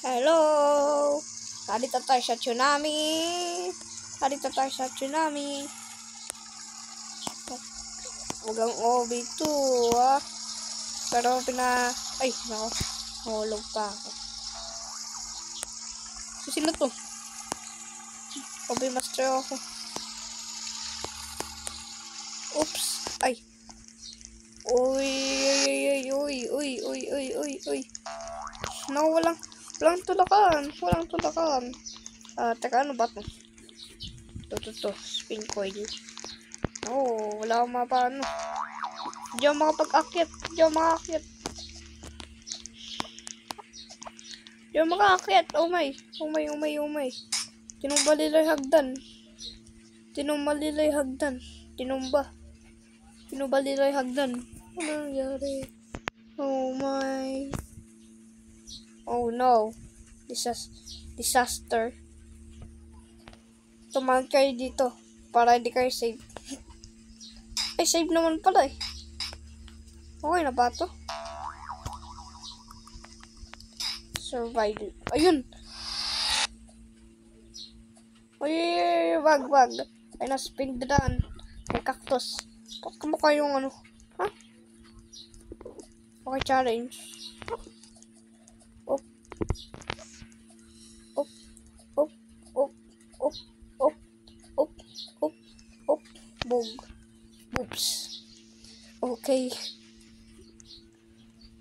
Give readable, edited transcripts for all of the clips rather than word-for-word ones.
Hello! Nandito tayo sa tsunami. Huwag OB2 ah. Pero Ay, nako. Nahulog pa ako. Sino to? OB master ako. Oops! Ay! Uy! No, walang tulakan. Teka, ano ba to? To. Spin coil. Oh, wala akong mapano. Hindi ako makapag-akit. Oh my. Tinumba nila yung hagdan. Ano nangyari? Oh my. Oh no. Disaster. Tumahan kayo dito para hindi kayo save. Ay, save naman pala eh. Okay na ba to? Survival. Ayun. Uy, wag. Ay, na-spin daan. May cactus. Kamukha yung ano. Ha? Okay, challenge. Up. Oops. Okay.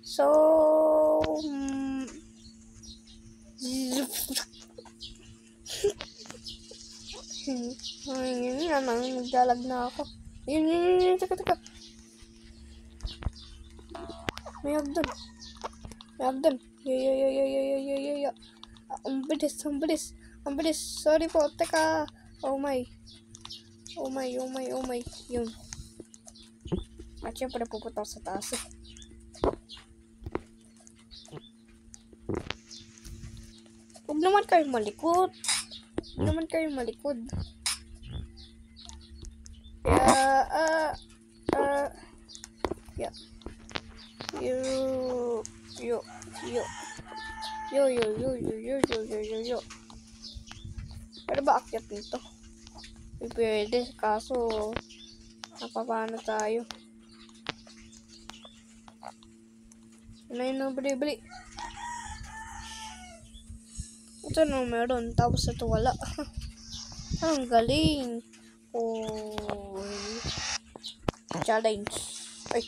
So, naglalag na ako. Yun, teka. May hagdan. Yeah. Ang bilis. Sorry po, teka. Oh my. Yun. At syempre pupunta sa taas eh. Huwag naman kayong malikot. Yeah. Yo. Pero ba akyat nito? Pwede, kaso napapano tayo. Ano bili. Ito na meron, tapos ito wala. Ang galing. Oh, challenge. Ay.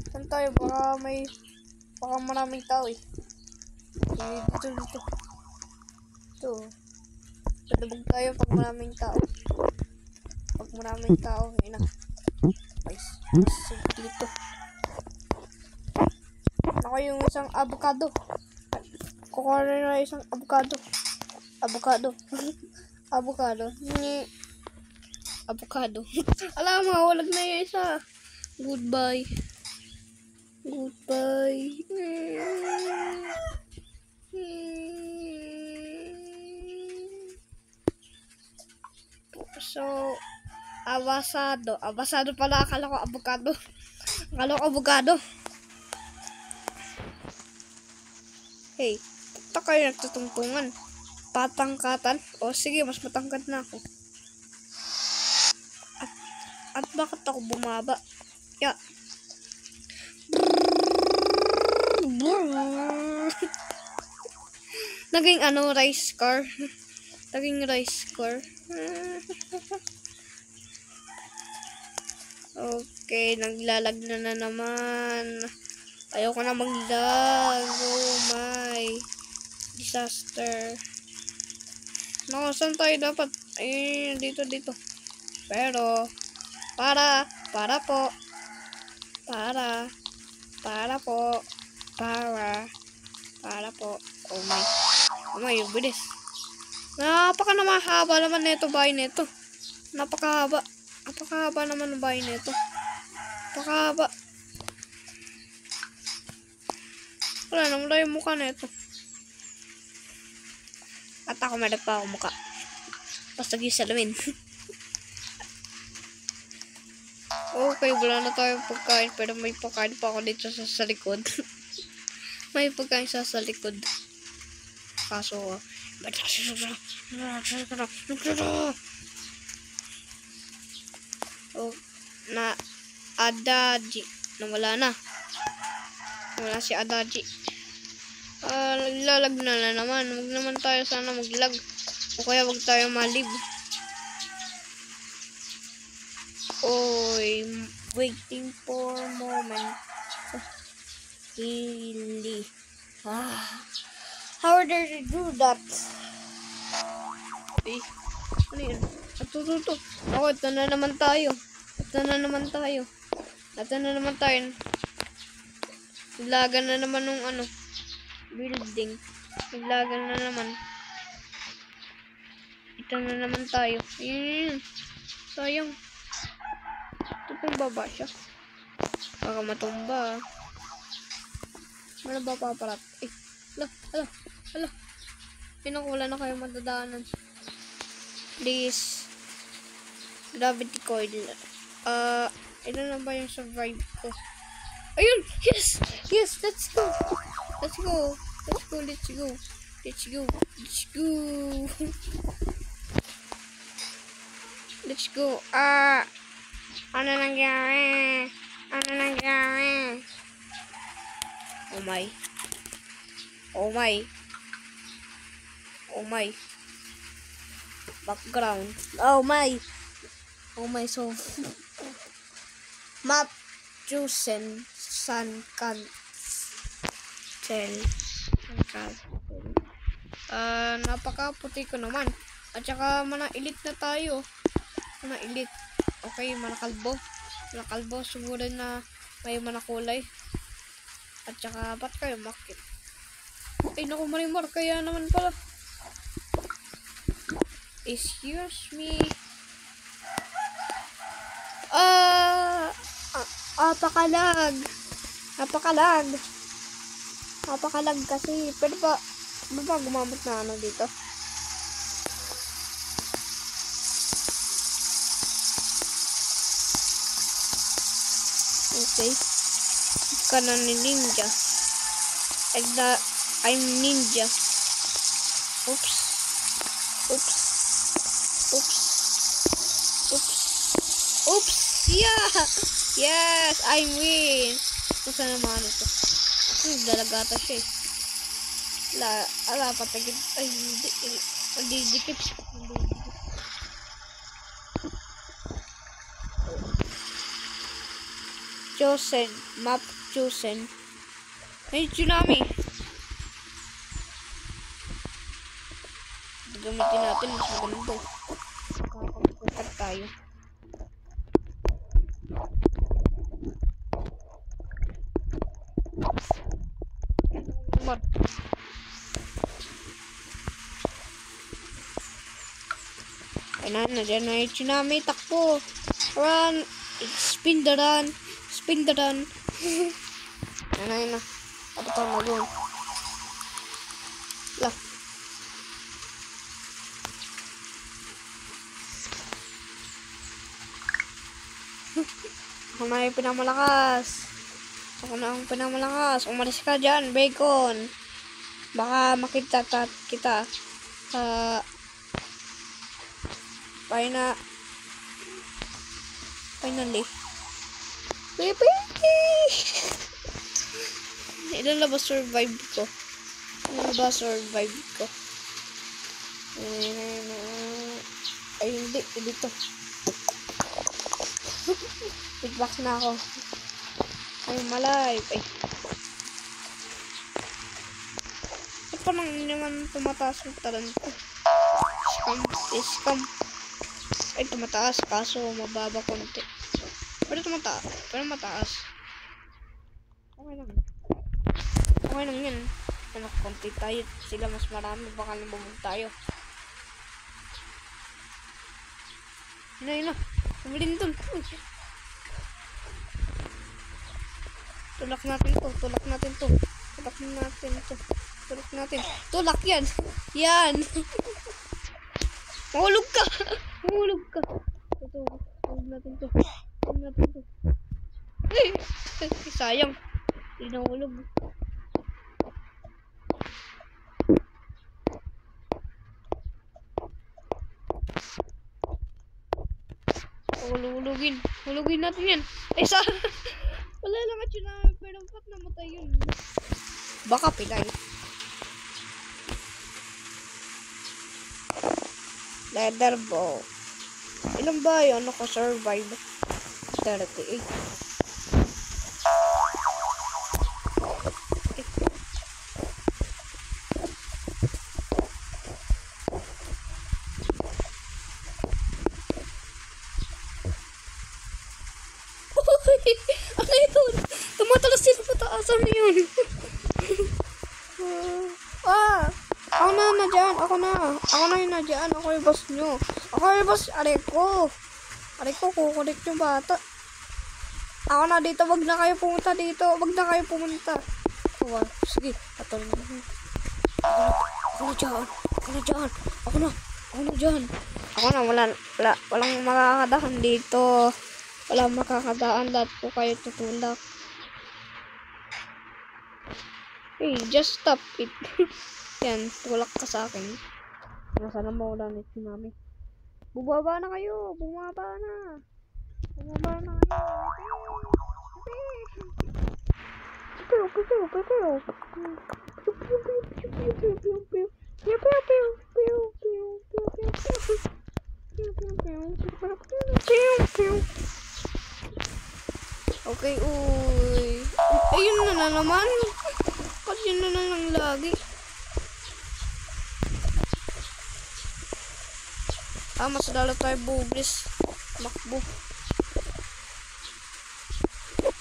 Saan tayo? Baka maraming tao eh. Dito. Talubog tayo pag maraming tao. Yun na. Nice. Dito. Ako yung isang avocado. Kukuha na isang avocado. Avocado. Alam mo, walag na yung isa. Goodbye. So, abasado pala. Akala ko avocado. Hey, ito kayo nagtutungtungan. Patangkatan. O sige, mas matangkad na ako. At bakit ako bumaba? Yeah. Naging rice car. Okay, naglalag na naman. Ayoko na maglag. Oh my. Disaster. No, saan tayo dapat? Ay, dito. Pero, para po. Oh my, bilis. Napakahaba naman nito bahay nito. Napakahaba naman ng bahay nito. Napakahaba. Wala naman tayo mukha nito. At ako meron pa ako mukha. Basta yung salamin. Okay, wala na tayong pagkain. Pero may pagkain pa ako dito sa likod. May pagkain sa likod. Kaso, oh, na Adaji. Nawala na. Wala si Adaji. Naglalag na naman. Huwag naman tayo sana maglag. O kaya wag tayo malib. Oy, waiting for a moment. Really. How did you do that? Eh, ano yun? Ito. Ako, ito na naman tayo. Naglagan na naman nung building. Naglagan na naman. Ito na naman tayo. Ayun. Sayang. Ito pong baba siya. Baka matumba. Ano ba paparat? Hala. Wala na kayo madadaanan. Please. Gravity coil. Ilan na ba yung survive ko? Ayun! Yes! Let's go! Let's go! Ano nangyari? Oh my. Background. Oh my, so map chosen sun cancel. Napakaputi ko naman. At saka mana-elite na tayo. Okay, manakalbo. Siguro na may manakulay. At saka ba't kayo makit? Ay naku, Marimar, kaya naman pala. Excuse me. Napakalag kasi. Pwede ba gumamit na dito? Okay. Ka na ni ninja. I'm ninja. Oops. Yeah! Yes! I win! Kung saan naman ito? Dalagata siya eh. Patagid. Ay, hindi dikit. Map chosen. Ay, tsunami! Gamitin natin, mas maganda. Kakapagkat tayo. Ay na, dyan na yung tsunami. Takbo! Run! Spin the run! Ayun na. Ano pa mag-on? Ako na yung pinamalakas. Umalis ka dyan, bacon. Baka makita kita. Finally. Baby! Ilan na ba survive ko? Ay, hindi. Dito. Feedback na ako. Ay, malay. Ay. Ba't pa nang naman tumataas yung talent ko? Scam. Ay, tumataas. Kaso, mababa konti. Pero mataas. Okay lang yan. Konti tayo. Sila mas marami. Baka nabubog tayo. Yun na. Tumulin dun. Tulak natin to. Tulak yan. Yan. Mahulog ka. Huwag natin to. Ay, sayang. Hindi nahulog. hulugin. Hulugin natin yan. Eh, sa... Wala lang at yun namin, pero ba't namatay yun? Baka pilay. Leather bow. Ilan ba yun? Naka-survive? 38. Ano yun? Tumatalas sila pataas. Ano yun? Ako na dyan. Ako na yun na dyan. Ako yung boss nyo. Ako yung boss. Aray ko, kukulit yung bata. Ako na dito. Wag na kayo pumunta dito. Wag na kayo pumunta. Oh, sige. Patuloy na. Ako na dyan. Ako na. Walang makakadahan dito. Walang makakadaan. Lahat po kayo tutulak. Hey, just stop it. Yan, tulak ka sa akin. Sana maulan ito namin. Bumaba na kayo. Bumaba na kayo. Okay, uy. Ayun na naman. Ba't yun na lang lagi? Mas lalo tayo bublis. Makbo.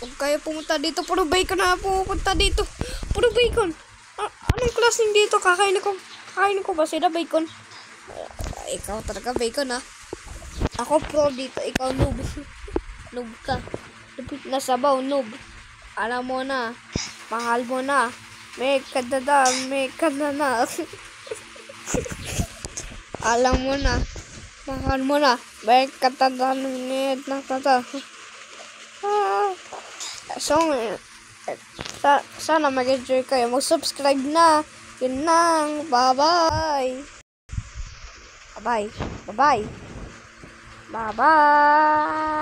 Huwag kayo pumunta dito. Puro bacon na pupunta dito. Puro bacon. Anong klaseng dito? Kakainin ko ba sila bacon? Ikaw talaga bacon, ha? Ako pro dito. Ikaw noob. Noob ka. Nasabaw, noob. Alam mo na. Mahal mo na. May kadada na. Alam mo na. Mahal mo na. May kadada na tata. So, sana mag-enjoy kayo. Mag-subscribe na. Yun lang. Bye-bye. Bye-bye.